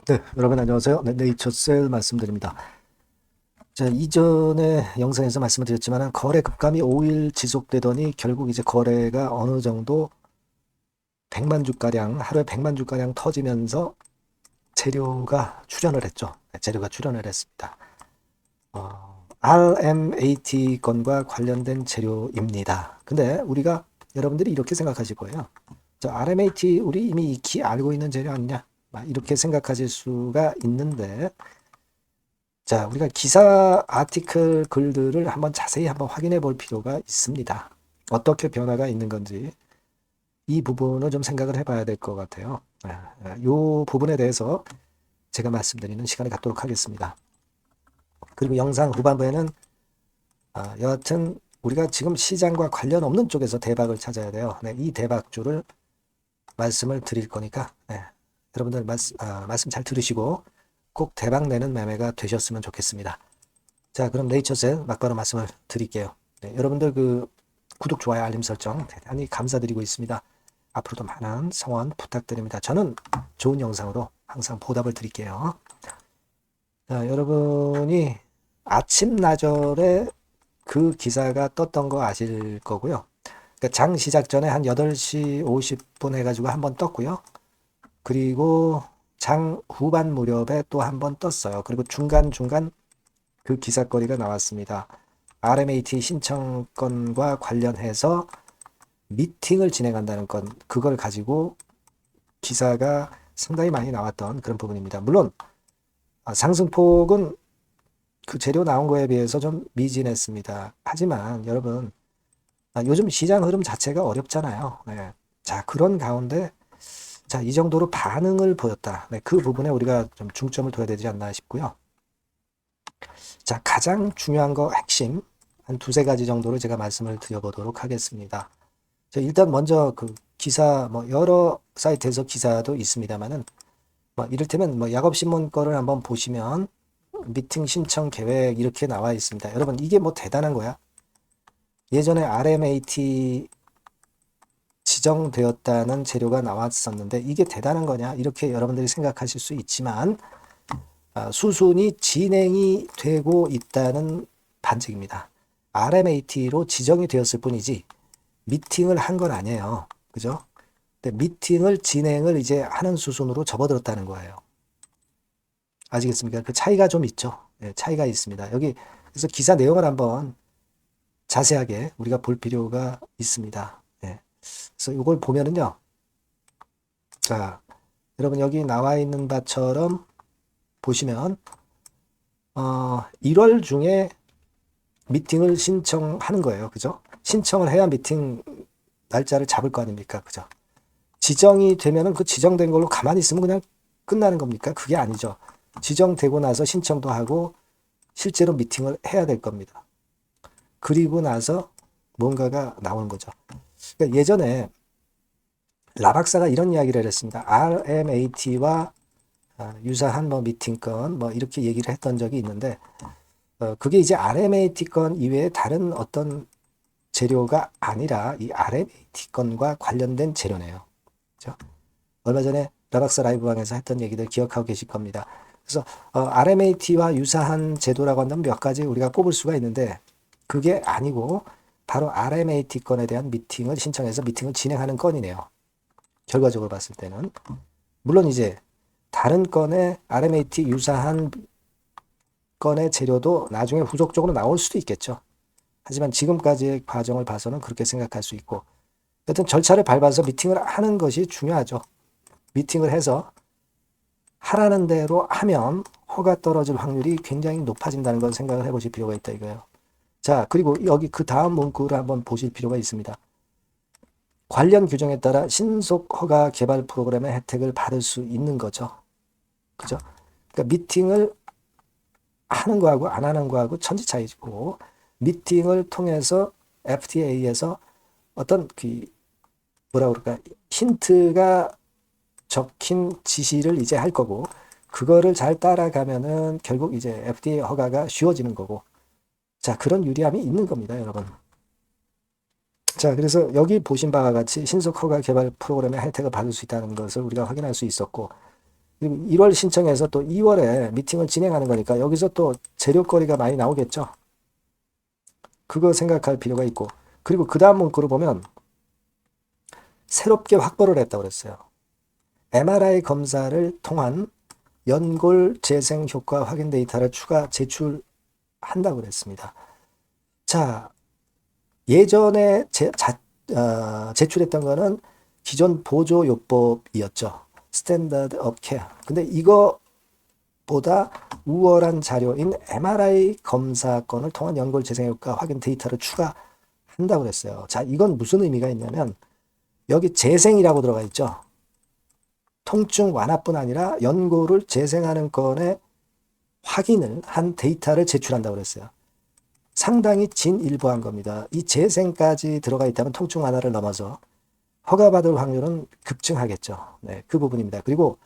네, 여러분 안녕하세요. 네, 네이처셀 말씀드립니다. 자, 이전에 영상에서 말씀을 드렸지만 거래 급감이 5일 지속되더니 결국 이제 거래가 어느 정도 100만 주가량, 하루에 100만 주가량 터지면서 재료가 출현을 했죠. 네, 재료가 출현을 했습니다. RMAT 건과 관련된 재료입니다. 근데 우리가 여러분들이 이렇게 생각하실 거예요. 저 RMAT 우리 이미 익히 알고 있는 재료 아니냐? 막 이렇게 생각하실 수가 있는데 자, 우리가 기사 아티클 글들을 한번 자세히 한번 확인해 볼 필요가 있습니다. 어떻게 변화가 있는 건지 이 부분을 좀 생각을 해봐야 될 것 같아요. 이 부분에 대해서 제가 말씀드리는 시간을 갖도록 하겠습니다. 그리고 영상 후반부에는 여하튼 우리가 지금 시장과 관련 없는 쪽에서 대박을 찾아야 돼요. 네, 이 대박주를 말씀을 드릴 거니까 여러분들 말씀 잘 들으시고 꼭 대박 내는 매매가 되셨으면 좋겠습니다. 자, 그럼 네이처셀 막바로 말씀을 드릴게요. 네, 여러분들 그 구독, 좋아요, 알림 설정 대단히 감사드리고 있습니다. 앞으로도 많은 성원 부탁드립니다. 저는 좋은 영상으로 항상 보답을 드릴게요. 자, 여러분이 아침나절에 그 기사가 떴던 거 아실 거고요. 그러니까 장 시작 전에 한 8시 50분 해가지고 한번 떴고요. 그리고 장 후반 무렵에 또 한번 떴어요. 그리고 중간중간 그 기사거리가 나왔습니다. RMAT 신청건과 관련해서 미팅을 진행한다는 건 그걸 가지고 기사가 상당히 많이 나왔던 그런 부분입니다. 물론 상승폭은 그 재료 나온 거에 비해서 좀 미진했습니다. 하지만 여러분 요즘 시장 흐름 자체가 어렵잖아요. 네. 자, 그런 가운데 자, 이 정도로 반응을 보였다. 네, 그 부분에 우리가 좀 중점을 둬야 되지 않나 싶고요. 자, 가장 중요한 거 핵심 한 두세 가지 정도로 제가 말씀을 드려보도록 하겠습니다. 자, 일단 먼저 그 기사 뭐 여러 사이트에서 기사도 있습니다만은 뭐 이를테면 뭐 야곱신문 거를 한번 보시면 미팅 신청 계획 이렇게 나와 있습니다. 여러분 이게 뭐 대단한 거야? 예전에 RMAT 지정되었다는 재료가 나왔었는데 이게 대단한 거냐? 이렇게 여러분들이 생각하실 수 있지만 수순이 진행이 되고 있다는 반증입니다. RMAT로 지정이 되었을 뿐이지 미팅을 한 건 아니에요. 그죠? 근데 미팅을 진행을 이제 하는 수순으로 접어들었다는 거예요. 아시겠습니까? 그 차이가 좀 있죠. 네, 차이가 있습니다. 여기 그래서 기사 내용을 한번 자세하게 우리가 볼 필요가 있습니다. 네. 그래서 이걸 보면은요. 자, 여러분 여기 나와 있는 바처럼 보시면 1월 중에 미팅을 신청하는 거예요. 그죠? 신청을 해야 미팅 날짜를 잡을 거 아닙니까? 그죠? 지정이 되면은 그 지정된 걸로 가만히 있으면 그냥 끝나는 겁니까? 그게 아니죠. 지정되고 나서 신청도 하고 실제로 미팅을 해야 될 겁니다. 그리고 나서 뭔가가 나오는 거죠. 그러니까 예전에 라박사가 이런 이야기를 했습니다. RMAT와 유사한 뭐 미팅건 뭐 이렇게 얘기를 했던 적이 있는데 그게 이제 RMAT 건 이외에 다른 어떤 재료가 아니라 이 RMAT 건과 관련된 재료네요. 그렇죠? 얼마 전에 라박사 라이브방에서 했던 얘기들 기억하고 계실 겁니다. 그래서 RMAT와 유사한 제도라고 한다면 몇 가지 우리가 꼽을 수가 있는데 그게 아니고 바로 RMAT 건에 대한 미팅을 신청해서 미팅을 진행하는 건이네요. 결과적으로 봤을 때는. 물론 이제 다른 건에 RMAT 유사한 건의 재료도 나중에 후속적으로 나올 수도 있겠죠. 하지만 지금까지의 과정을 봐서는 그렇게 생각할 수 있고 여튼 절차를 밟아서 미팅을 하는 것이 중요하죠. 미팅을 해서 하라는 대로 하면 허가 떨어질 확률이 굉장히 높아진다는 걸 생각을 해보실 필요가 있다 이거예요. 자, 그리고 여기 그 다음 문구를 한번 보실 필요가 있습니다. 관련 규정에 따라 신속 허가 개발 프로그램의 혜택을 받을 수 있는 거죠. 그죠? 그러니까 미팅을 하는 거하고 안 하는 거하고 천지 차이고 미팅을 통해서 FTA에서 어떤 그 뭐라 그럴까 힌트가 적힌 지시를 이제 할 거고 그거를 잘 따라가면은 결국 이제 FDA 허가가 쉬워지는 거고 자 그런 유리함이 있는 겁니다 여러분. 자 그래서 여기 보신 바와 같이 신속 허가 개발 프로그램의 혜택을 받을 수 있다는 것을 우리가 확인할 수 있었고 그리고 1월 신청해서 또 2월에 미팅을 진행하는 거니까 여기서 또 재료거리가 많이 나오겠죠. 그거 생각할 필요가 있고, 그리고 그 다음 문구를 보면 새롭게 확보를 했다고 그랬어요. MRI 검사를 통한 연골 재생 효과 확인 데이터를 추가 제출한다고 그랬습니다. 자, 예전에 제출했던 거는 기존 보조요법이었죠. 스탠다드 업 케어. 근데 이거보다 우월한 자료인 MRI 검사건을 통한 연골 재생 효과 확인 데이터를 추가한다고 그랬어요. 자, 이건 무슨 의미가 있냐면 여기 재생이라고 들어가 있죠. 통증 완화뿐 아니라 연골을 재생하는 건에 확인을 한 데이터를 제출한다고 그랬어요. 상당히 진일보한 겁니다. 이 재생까지 들어가 있다면 통증 완화를 넘어서 허가받을 확률은 급증하겠죠. 네, 그 부분입니다. 그리고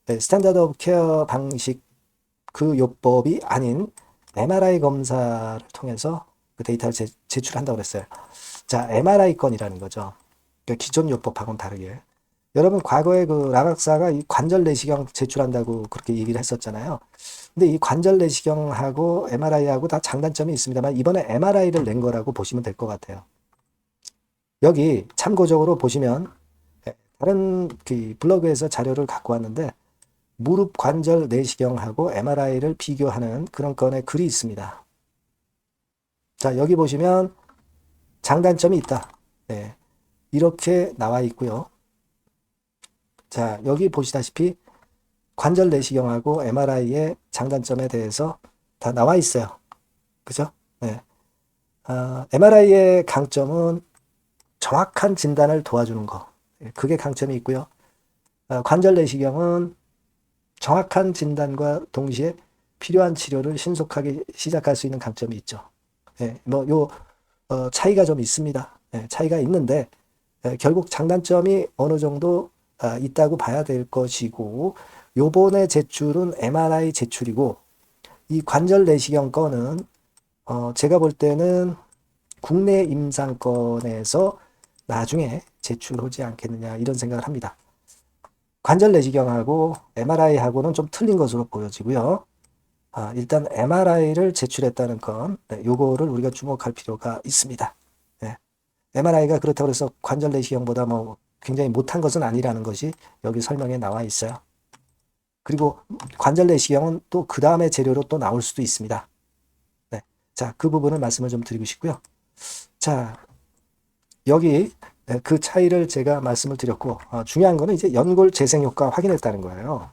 스탠다드 오브 케어 방식 그 요법이 아닌 MRI 검사를 통해서 그 데이터를 제출한다고 그랬어요. 자, MRI 건이라는 거죠. 그러니까 기존 요법하고는 다르게. 여러분 과거에 그 라박사가 이 관절 내시경 제출한다고 그렇게 얘기를 했었잖아요. 근데 이 관절 내시경하고 MRI하고 다 장단점이 있습니다만 이번에 MRI를 낸 거라고 보시면 될 것 같아요. 여기 참고적으로 보시면 다른 그 블로그에서 자료를 갖고 왔는데 무릎 관절 내시경하고 MRI를 비교하는 그런 건의 글이 있습니다. 자, 여기 보시면 장단점이 있다. 네, 이렇게 나와 있고요. 자, 여기 보시다시피 관절 내시경하고 MRI의 장단점에 대해서 다 나와 있어요. 그죠? 네. MRI의 강점은 정확한 진단을 도와주는 거. 그게 강점이 있고요. 관절 내시경은 정확한 진단과 동시에 필요한 치료를 신속하게 시작할 수 있는 강점이 있죠. 네, 차이가 좀 있습니다. 네, 차이가 있는데, 결국 장단점이 어느 정도 있다고 봐야 될 것이고, 요번에 제출은 MRI 제출이고, 이 관절 내시경 건은, 제가 볼 때는 국내 임상권에서 나중에 제출하지 않겠느냐, 이런 생각을 합니다. 관절 내시경하고 MRI하고는 좀 틀린 것으로 보여지고요. 일단 MRI를 제출했다는 건, 네, 요거를 우리가 주목할 필요가 있습니다. 네. MRI가 그렇다고 해서 관절 내시경보다 뭐 굉장히 못한 것은 아니라는 것이 여기 설명에 나와 있어요. 그리고 관절 내시경은 또 그 다음에 재료로 또 나올 수도 있습니다. 네. 자, 그 부분을 말씀을 좀 드리고 싶고요. 자, 여기 그 차이를 제가 말씀을 드렸고, 중요한 거는 이제 연골 재생 효과 확인했다는 거예요.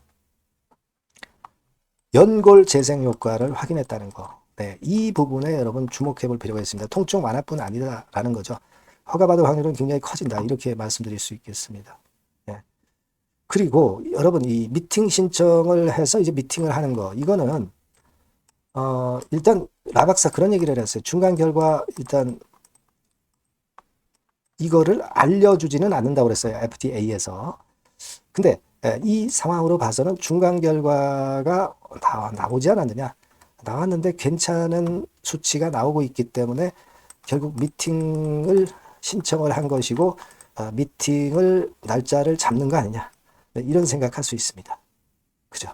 연골 재생 효과를 확인했다는 거. 네, 이 부분에 여러분 주목해 볼 필요가 있습니다. 통증 완화뿐 아니다라는 거죠. 허가받을 확률은 굉장히 커진다. 이렇게 말씀드릴 수 있겠습니다. 네. 그리고 여러분 이 미팅 신청을 해서 이제 미팅을 하는 거. 이거는 일단 라박사 그런 얘기를 했어요. 중간 결과 일단 이거를 알려주지는 않는다고 그랬어요. FDA에서. 근데 이 상황으로 봐서는 중간 결과가 나오지 않았느냐. 나왔는데 괜찮은 수치가 나오고 있기 때문에 결국 미팅을 신청을 한 것이고 미팅을 날짜를 잡는 거 아니냐. 이런 생각할 수 있습니다. 그죠?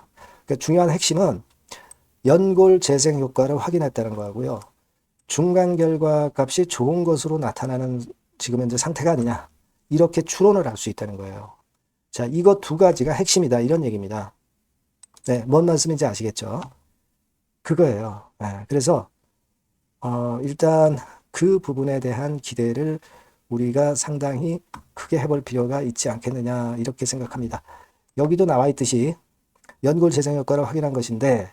그러니까 중요한 핵심은 연골 재생 효과를 확인했다는 거고요. 중간 결과 값이 좋은 것으로 나타나는 지금 현재 상태가 아니냐. 이렇게 추론을 할 수 있다는 거예요. 자, 이거 두 가지가 핵심이다. 이런 얘기입니다. 네, 뭔 말씀인지 아시겠죠? 그거예요. 네, 그래서 일단 그 부분에 대한 기대를 우리가 상당히 크게 해볼 필요가 있지 않겠느냐 이렇게 생각합니다. 여기도 나와 있듯이 연골 재생 효과를 확인한 것인데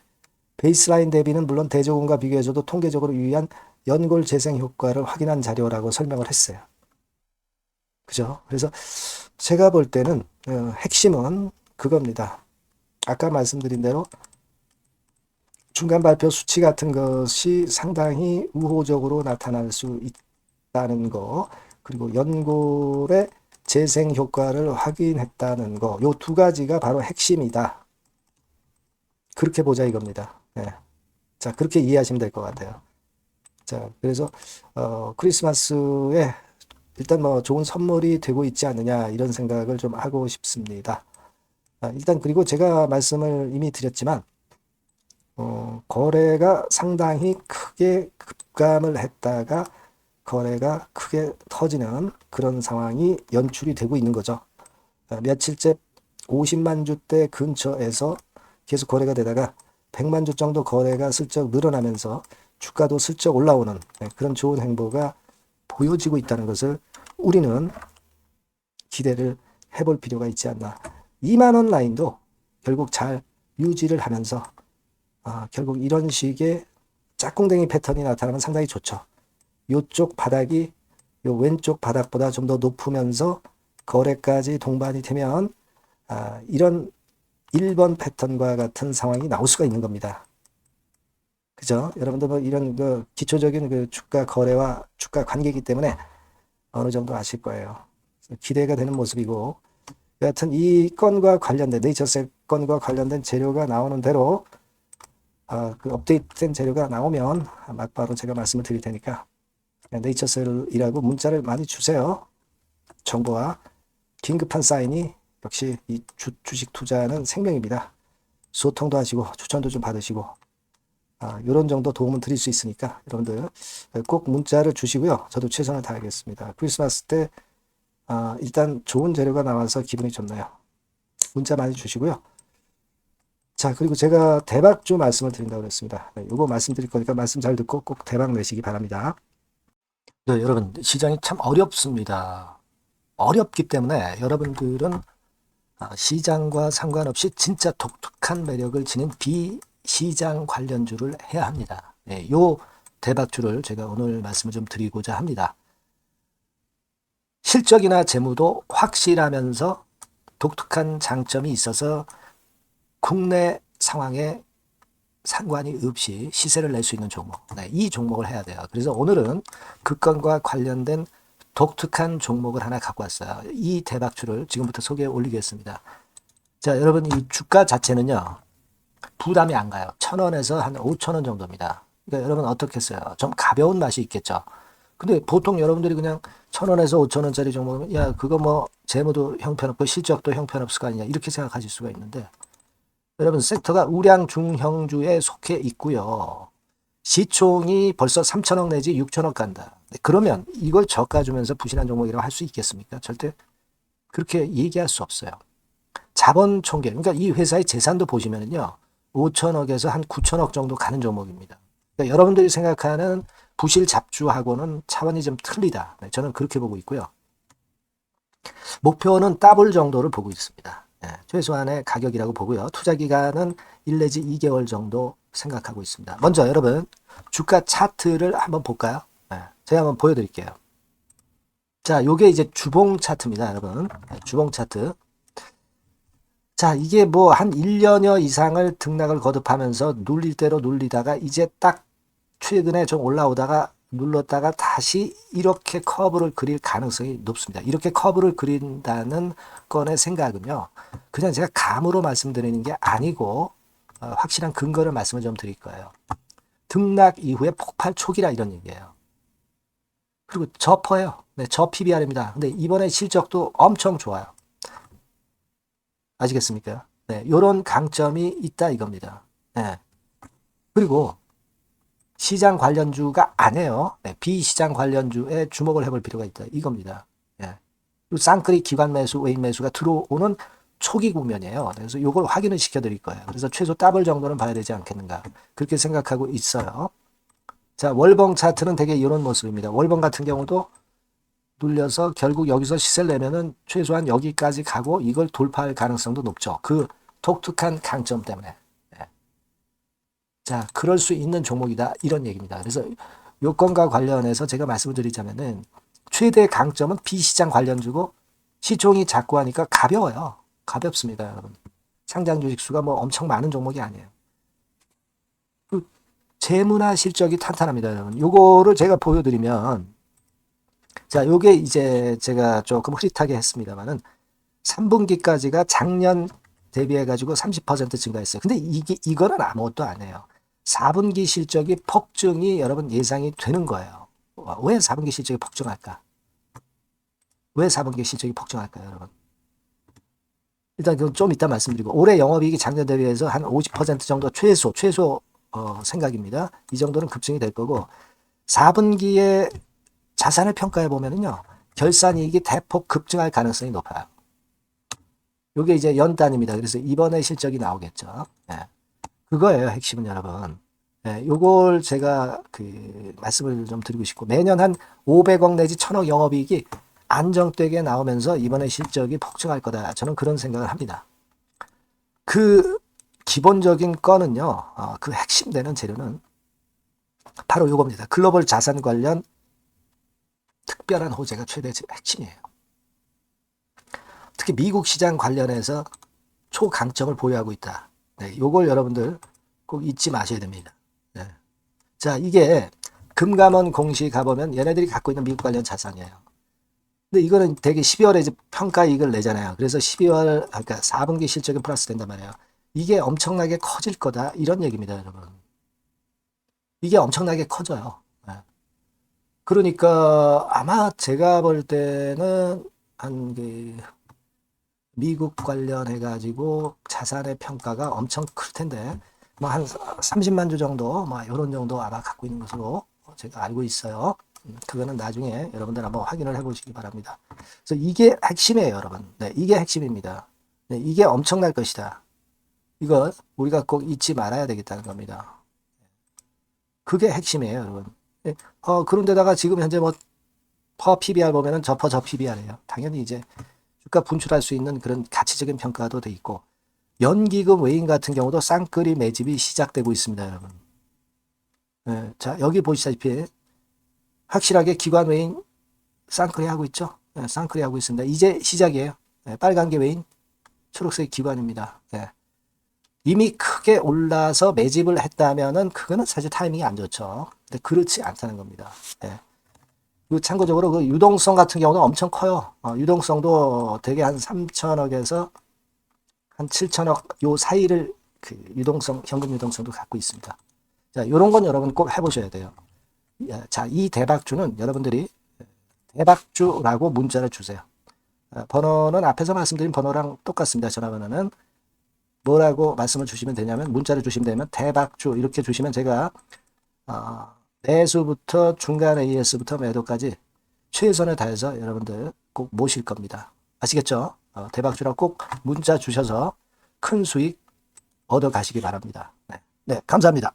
베이스라인 대비는 물론 대조군과 비교해서도 통계적으로 유의한 연골 재생 효과를 확인한 자료라고 설명을 했어요. 그죠? 그래서 제가 볼 때는 핵심은 그겁니다. 아까 말씀드린 대로 중간 발표 수치 같은 것이 상당히 우호적으로 나타날 수 있다는 거, 그리고 연골의 재생 효과를 확인했다는 거, 요 두 가지가 바로 핵심이다. 그렇게 보자 이겁니다. 네. 자, 그렇게 이해하시면 될 것 같아요. 자, 그래서 크리스마스에 일단 뭐 좋은 선물이 되고 있지 않느냐 이런 생각을 좀 하고 싶습니다. 일단 그리고 제가 말씀을 이미 드렸지만 거래가 상당히 크게 급감을 했다가 거래가 크게 터지는 그런 상황이 연출이 되고 있는 거죠. 며칠째 50만 주대 근처에서 계속 거래가 되다가 100만 주 정도 거래가 슬쩍 늘어나면서 주가도 슬쩍 올라오는 그런 좋은 행보가 보여지고 있다는 것을 우리는 기대를 해볼 필요가 있지 않나. 2만 원 라인도 결국 잘 유지를 하면서 결국 이런 식의 짝꿍댕이 패턴이 나타나면 상당히 좋죠. 요쪽 바닥이 요 왼쪽 바닥보다 좀 더 높으면서 거래까지 동반이 되면 이런 1번 패턴과 같은 상황이 나올 수가 있는 겁니다. 그죠? 여러분들 뭐 이런 그 기초적인 그 주가 거래와 주가 관계이기 때문에 어느 정도 아실 거예요. 기대가 되는 모습이고, 여하튼 이 건과 관련된 네이처셀 건과 관련된 재료가 나오는 대로 그 업데이트된 재료가 나오면 막바로 제가 말씀을 드릴 테니까 네이처셀이라고 문자를 많이 주세요. 정보와 긴급한 사인이 역시 이 주식 투자는 생명입니다. 소통도 하시고 추천도 좀 받으시고 이런 정도 도움은 드릴 수 있으니까 여러분들 꼭 문자를 주시고요. 저도 최선을 다하겠습니다. 크리스마스 때 일단 좋은 재료가 나와서 기분이 좋네요. 문자 많이 주시고요. 자, 그리고 제가 대박주 말씀을 드린다고 그랬습니다. 이거 말씀드릴 거니까 말씀 잘 듣고 꼭 대박 내시기 바랍니다. 네, 여러분 시장이 참 어렵습니다. 어렵기 때문에 여러분들은 시장과 상관없이 진짜 독특한 매력을 지닌 비시장 관련주를 해야 합니다. 네, 요 대박주를 제가 오늘 말씀을 좀 드리고자 합니다. 실적이나 재무도 확실하면서 독특한 장점이 있어서 국내 상황에 상관이 없이 시세를 낼 수 있는 종목. 네, 이 종목을 해야 돼요. 그래서 오늘은 그 건과 관련된 독특한 종목을 하나 갖고 왔어요. 이 대박주를 지금부터 소개해 올리겠습니다. 자, 여러분 이 주가 자체는요. 부담이 안 가요. 1,000원에서 한 5,000원 정도입니다. 그러니까 여러분 어떻겠어요? 좀 가벼운 맛이 있겠죠. 근데 보통 여러분들이 그냥 1,000원에서 5,000원짜리 종목이면 야 그거 뭐 재무도 형편없고 실적도 형편없을 거 아니냐 이렇게 생각하실 수가 있는데 여러분 섹터가 우량 중형주에 속해 있고요. 시총이 벌써 3천억 내지 6천억 간다. 그러면 이걸 저가주면서 부실한 종목이라고 할 수 있겠습니까? 절대 그렇게 얘기할 수 없어요. 자본 총계, 그러니까 이 회사의 재산도 보시면요. 5천억에서 한 9천억 정도 가는 종목입니다. 그러니까 여러분들이 생각하는 부실 잡주하고는 차원이 좀 틀리다. 네, 저는 그렇게 보고 있고요. 목표는 더블 정도를 보고 있습니다. 네, 최소한의 가격이라고 보고요. 투자 기간은 1 내지 2개월 정도 생각하고 있습니다. 먼저 여러분 주가 차트를 한번 볼까요? 네, 제가 한번 보여드릴게요. 자, 요게 이제 주봉 차트입니다, 여러분. 네, 주봉 차트. 자, 이게 뭐 한 1년여 이상을 등락을 거듭하면서 눌릴 대로 눌리다가 이제 딱 최근에 좀 올라오다가 눌렀다가 다시 이렇게 커브를 그릴 가능성이 높습니다. 이렇게 커브를 그린다는 건의 생각은요. 그냥 제가 감으로 말씀드리는 게 아니고 확실한 근거를 말씀을 좀 드릴 거예요. 등락 이후에 폭발 초기라 이런 얘기예요. 그리고 저퍼예요. 네, 저 PBR입니다. 근데 이번에 실적도 엄청 좋아요. 아시겠습니까? 네, 요런 강점이 있다 이겁니다. 네. 그리고 시장 관련주가 아니에요. 네, 비시장 관련주에 주목을 해볼 필요가 있다 이겁니다. 네. 쌍끌이 기관 매수, 외인 매수가 들어오는 초기 국면이에요. 그래서 요걸 확인을 시켜드릴 거예요. 그래서 최소 더블 정도는 봐야 되지 않겠는가 그렇게 생각하고 있어요. 자, 월봉 차트는 되게 이런 모습입니다. 월봉 같은 경우도 눌려서 결국 여기서 시세를 내면은 최소한 여기까지 가고 이걸 돌파할 가능성도 높죠. 그 독특한 강점 때문에. 네. 자, 그럴 수 있는 종목이다. 이런 얘기입니다. 그래서 요건과 관련해서 제가 말씀을 드리자면은 최대 강점은 비시장 관련주고 시총이 작고 하니까 가벼워요. 가볍습니다, 여러분. 상장 주식 수가 뭐 엄청 많은 종목이 아니에요. 그 재무나 실적이 탄탄합니다, 여러분. 요거를 제가 보여드리면 자, 요게 이제 제가 조금 흐릿하게 했습니다만은 3분기까지가 작년 대비해가지고 30% 증가했어요. 근데 이거는 아무것도 아니에요. 4분기 실적이 폭증이 여러분 예상이 되는 거예요. 왜 4분기 실적이 폭증할까? 왜 4분기 실적이 폭증할까요, 여러분? 일단 그건 좀 이따 말씀드리고 올해 영업이익이 작년 대비해서 한 50% 정도 최소 생각입니다. 이 정도는 급증이 될 거고 4분기에 자산을 평가해 보면은요. 결산이익이 대폭 급증할 가능성이 높아요. 이게 이제 연단입니다. 그래서 이번에 실적이 나오겠죠. 예. 그거예요. 핵심은 여러분. 예, 요걸 제가 말씀을 좀 드리고 싶고 매년 한 500억 내지 1000억 영업이익이 안정되게 나오면서 이번에 실적이 폭증할 거다. 저는 그런 생각을 합니다. 그 기본적인 거는요. 그 핵심 되는 재료는 바로 요겁니다. 글로벌 자산 관련 특별한 호재가 최대 핵심이에요. 특히 미국 시장 관련해서 초강점을 보유하고 있다. 네, 요걸 여러분들 꼭 잊지 마셔야 됩니다. 네. 자, 이게 금감원 공시 가보면 얘네들이 갖고 있는 미국 관련 자산이에요. 근데 이거는 되게 12월에 이제 평가이익을 내잖아요. 그래서 12월, 그러니까 4분기 실적이 플러스 된단 말이에요. 이게 엄청나게 커질 거다. 이런 얘기입니다, 여러분. 이게 엄청나게 커져요. 네. 그러니까 아마 제가 볼 때는 한 미국 관련해가지고 자산의 평가가 엄청 클 텐데, 뭐 한 30만 주 정도, 뭐 이런 정도 아마 갖고 있는 것으로 제가 알고 있어요. 그거는 나중에 여러분들 한번 확인을 해보시기 바랍니다. 그래서 이게 핵심이에요, 여러분. 네, 이게 핵심입니다. 네, 이게 엄청날 것이다. 이거 우리가 꼭 잊지 말아야 되겠다는 겁니다. 그게 핵심이에요, 여러분. 네, 그런데다가 지금 현재 뭐 퍼 PBR 보면은 저 PBR이에요. 당연히 이제 주가 분출할 수 있는 그런 가치적인 평가도 돼 있고 연기금 외인 같은 경우도 쌍끌이 매집이 시작되고 있습니다, 여러분. 네, 자, 여기 보시다시피 확실하게 기관 외인 쌍끌이 하고 있죠. 네, 쌍끌이 하고 있습니다. 이제 시작이에요. 네, 빨간 게 외인, 초록색 기관입니다. 네. 이미 크게 올라서 매집을 했다면은 그거는 사실 타이밍이 안 좋죠. 근데 그렇지 않다는 겁니다. 네. 그리고 참고적으로 그 유동성 같은 경우는 엄청 커요. 유동성도 되게 한 3천억에서 한 7천억 요 사이를 유동성, 현금 유동성도 갖고 있습니다. 자, 요런 건 여러분 꼭 해보셔야 돼요. 자, 이 대박주는 여러분들이 대박주라고 문자를 주세요. 번호는 앞에서 말씀드린 번호랑 똑같습니다. 전화번호는 뭐라고 말씀을 주시면 되냐면 문자를 주시면 되면 대박주 이렇게 주시면 제가 매수부터 중간 AS부터 매도까지 최선을 다해서 여러분들 꼭 모실 겁니다. 아시겠죠? 대박주라고 꼭 문자 주셔서 큰 수익 얻어 가시기 바랍니다. 네, 감사합니다.